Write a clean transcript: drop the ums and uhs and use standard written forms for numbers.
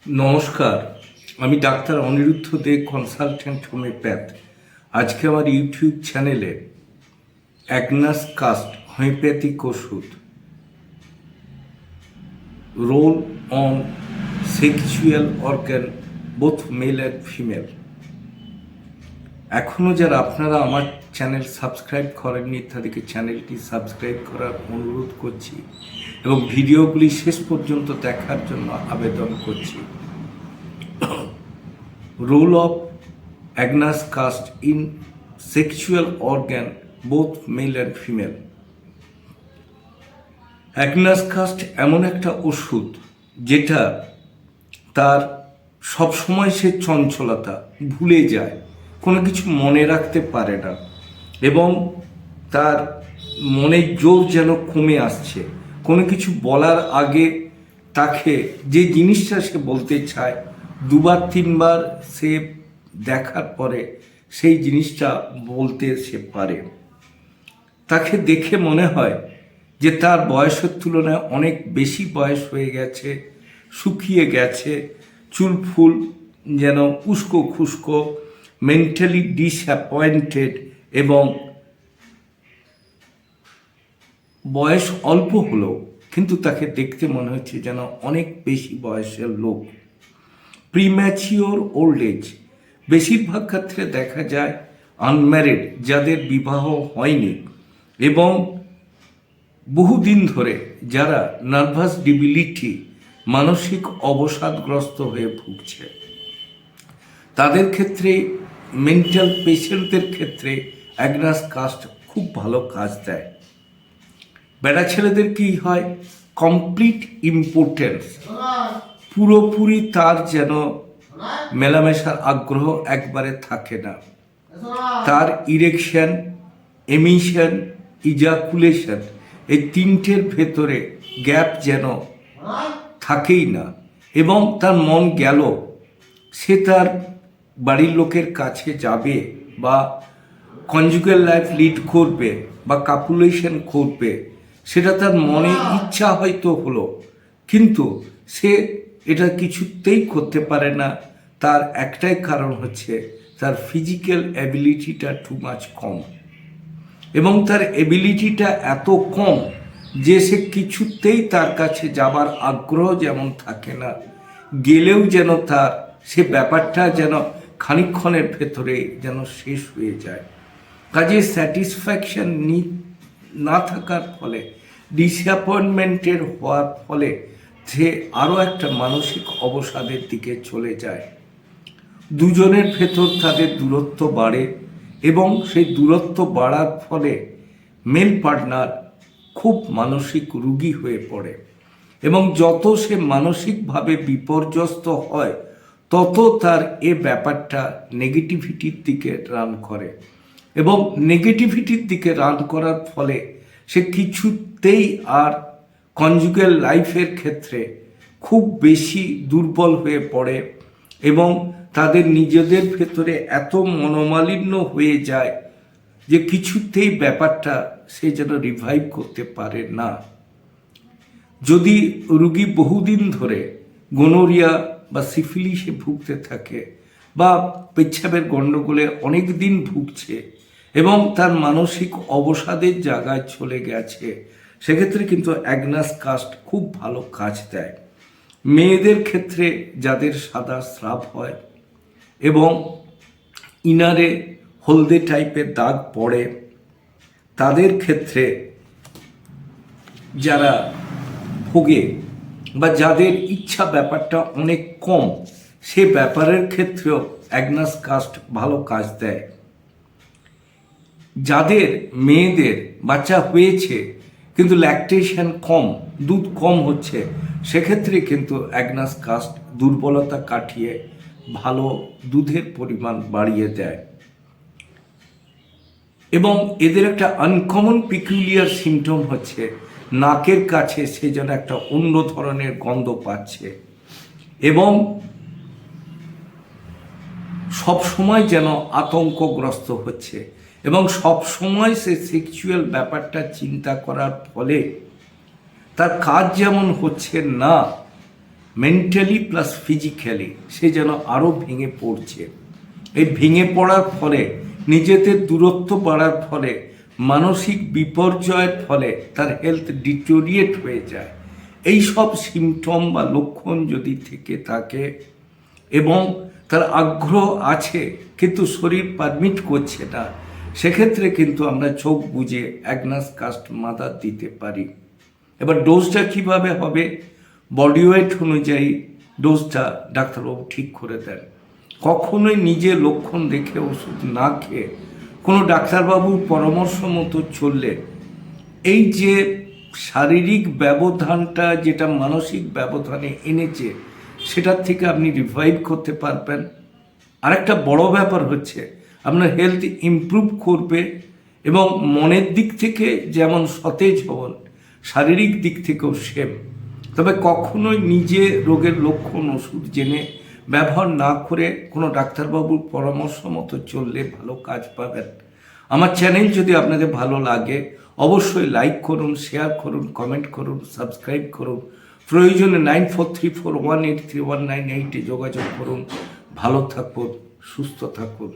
নমস্কার, আমি ডাক্তার অনিরুদ্ধ দে, কনসালটেন্ট হোমিওপ্যাথ। আজকে আমার ইউটিউব চ্যানেলে অ্যাগনাস কাস্ট হোমিওপ্যাথিক ওষুধ, role on sexual organ both male and female. এখনও যারা আপনারা আমার চ্যানেল সাবস্ক্রাইব করেননি তাদেরকে চ্যানেলটি সাবস্ক্রাইব করার অনুরোধ করছি এবং ভিডিওগুলি শেষ পর্যন্ত দেখার জন্য আবেদন করছি। Role of Agnes cast in sexual organ both male and female. Agnus castus এমন একটা ওষুধ যেটা তার সবসময় সে চঞ্চলতা, ভুলে যায়, কোনো কিছু মনে রাখতে পারে না এবং তার মনের জোর যেন কমে আসছে। কোনো কিছু বলার আগে তাকে যে জিনিসটা সে বলতে চায় দুবার তিনবার সে দেখার পরে সেই জিনিসটা বলতে সে পারে। তাকে দেখে মনে হয় যে তার বয়সের তুলনায় অনেক বেশি বয়স হয়ে গেছে, শুকিয়ে গেছে, চুল ফুল যেন উস্কো খুস্কো, মেন্টালি ডিসঅ্যাপয়েন্টেড এবং বয়স অল্প হলেও কিন্তু তাকে দেখতে মনে হচ্ছে যেন অনেক বেশি বয়সের লোক। প্রিম্যাচিওর ওল্ড এজ, বেশিরভাগ ক্ষেত্রে দেখা যায় আনম্যারিড, যাদের বিবাহ হয়নি এবং বহুদিন ধরে যারা নার্ভাস ডিবিলিটি, মানসিক অবসাদগ্রস্ত হয়ে ভুগছে, তাদের ক্ষেত্রে, মেন্টাল পেশেন্টদের ক্ষেত্রে অ্যাগনাস কাস্ট খুব ভালো কাজ দেয়। বেটা ছেলেদের কি হয়, কমপ্লিট ইম্পোর্টেন্স, পুরোপুরি তার যেন মেলামেশার আগ্রহ একবারে থাকে না, তার ইরেকশন, এমিশন, ইজাকুলেশন, এই তিনটের ভেতরে গ্যাপ যেন থাকেই না এবং তার মন গেল সে তার বাড়ির লোকের কাছে যাবে বা কনজুগাল লাইফ লিড করবে বা কাপুলেশন করবে, সেটা তার মনে ইচ্ছা হয়তো হলো, কিন্তু সে এটা কিছুতেই করতে পারে না। তার একটাই কারণ হচ্ছে তার ফিজিক্যাল অ্যাবিলিটিটা টু মাচ কম এবং তার এবিলিটিটা এত কম যে সে কিছুতেই তার কাছে যাবার আগ্রহ যেমন থাকে না, গেলেও যেন তার সে ব্যাপারটা যেন খানিকক্ষণের ভেতরে যেন শেষ হয়ে যায়। কাজে স্যাটিসফ্যাকশন না থাকার ফলে, ডিসঅ্যাপয়েন্টমেন্টের হওয়ার ফলে সে আরও একটা মানসিক অবসাদের দিকে চলে যায়। দুজনের ভেতর তাদের দূরত্ব বাড়ে এবং সেই দূরত্ব বাড়ার ফলে মেল পার্টনার খুব মানসিক রোগী হয়ে পড়ে এবং যত সে মানসিকভাবে বিপর্যস্ত হয় তত তার এ ব্যাপারটা নেগেটিভিটির দিকে রান করে এবং নেগেটিভিটির দিকে রান করার ফলে সে কিছুতেই আর কনজুগাল লাইফের ক্ষেত্রে খুব বেশি দুর্বল হয়ে পড়ে এবং তাদের নিজেদের ভেতরে এত মনোমালিন্য হয়ে যায় যে কিছুতেই ব্যাপারটা সে যেন রিভাইভ করতে পারে না। যদি রুগী বহুদিন ধরে গোনোরিয়া বা সিফিলিসে ভুগতে থাকে বা পেচ্ছাপের গণ্ডগোলে অনেক দিন ভুগছে এবং তার মানসিক অবসাদের জায়গায় চলে গেছে, সেক্ষেত্রে কিন্তু অ্যাগনাস কাস্ট খুব ভালো কাজ দেয়। মেয়েদের ক্ষেত্রে যাদের সাদা স্রাব হয় এবং ইনারে হলদে টাইপের দাগ পড়ে, তাদের ক্ষেত্রে যারা ভোগে বা যাদের ইচ্ছা ব্যাপারটা অনেক কম, সে ব্যাপারের ক্ষেত্রেও অ্যাগনাস কাস্ট ভালো কাজ দেয়। যাদের মেয়েদের বাচ্চা হয়েছে কিন্তু ল্যাকটেশন কম, দুধ কম হচ্ছে, সেক্ষেত্রে কিন্তু অ্যাগনাস কাস্ট দুর্বলতা কাটিয়ে ভালো দুধের পরিমাণ বাড়িয়ে দেয় এবং এদের একটা আনকমন পিকুলিয়ার সিমটম হচ্ছে নাকের কাছে সে যেন একটা অন্য ধরনের গন্ধ পাচ্ছে এবং সব সময় যেন আতঙ্কগ্রস্ত হচ্ছে এবং সব সময় সে সেক্সুয়াল ব্যাপারটা চিন্তা করার ফলে তার কাজ যেমন হচ্ছে না মেন্টালি প্লাস ফিজিক্যালি সে যেন আরও ভেঙে পড়ছে। এই ভেঙে পড়ার ফলে নিজেদের দূরত্ব বাড়ার ফলে মানসিক বিপর্যয়ের ফলে তার হেলথ ডিটোরিয়েট হয়ে যায়। এই সব সিমটম বা লক্ষণ যদি থেকে থাকে এবং তার আগ্রহ আছে কিন্তু শরীর পারমিট করছে না, সেক্ষেত্রে কিন্তু আমরা চোখ বুজে অ্যাগনাস কাস্ট মাদার দিতে পারি। এবার ডোজটা কিভাবে হবে, বডি ওয়েট অনুযায়ী ডোজটা ডাক্তারবাবু ঠিক করে দেন। কখনোই নিজে লক্ষণ দেখে ওষুধ না খেয়ে কোনো ডাক্তারবাবুর পরামর্শ মতো চললে এই যে শারীরিক ব্যবধানটা যেটা মানসিক ব্যবধানে এনেছে সেটার থেকে আপনি রিভাইভ করতে পারবেন। আরেকটা বড় ব্যাপার হচ্ছে আপনার হেলথ ইমপ্রুভ করবে এবং মনের দিক থেকে যেমন সতেজ হবেন, শারীরিক দিক থেকেও সেম। তবে কখনোই নিজে রোগের লক্ষণ ওষুধ জেনে ব্যবহার না করে কোনো ডাক্তারবাবুর পরামর্শ মতো চললে ভালো কাজ পাবেন। আমার চ্যানেল যদি আপনাদের ভালো লাগে অবশ্যই লাইক করুন, শেয়ার করুন, কমেন্ট করুন, সাবস্ক্রাইব করুন। প্রয়োজনে 9434183198 যোগাযোগ করুন। ভালো থাকুন, সুস্থ থাকুন।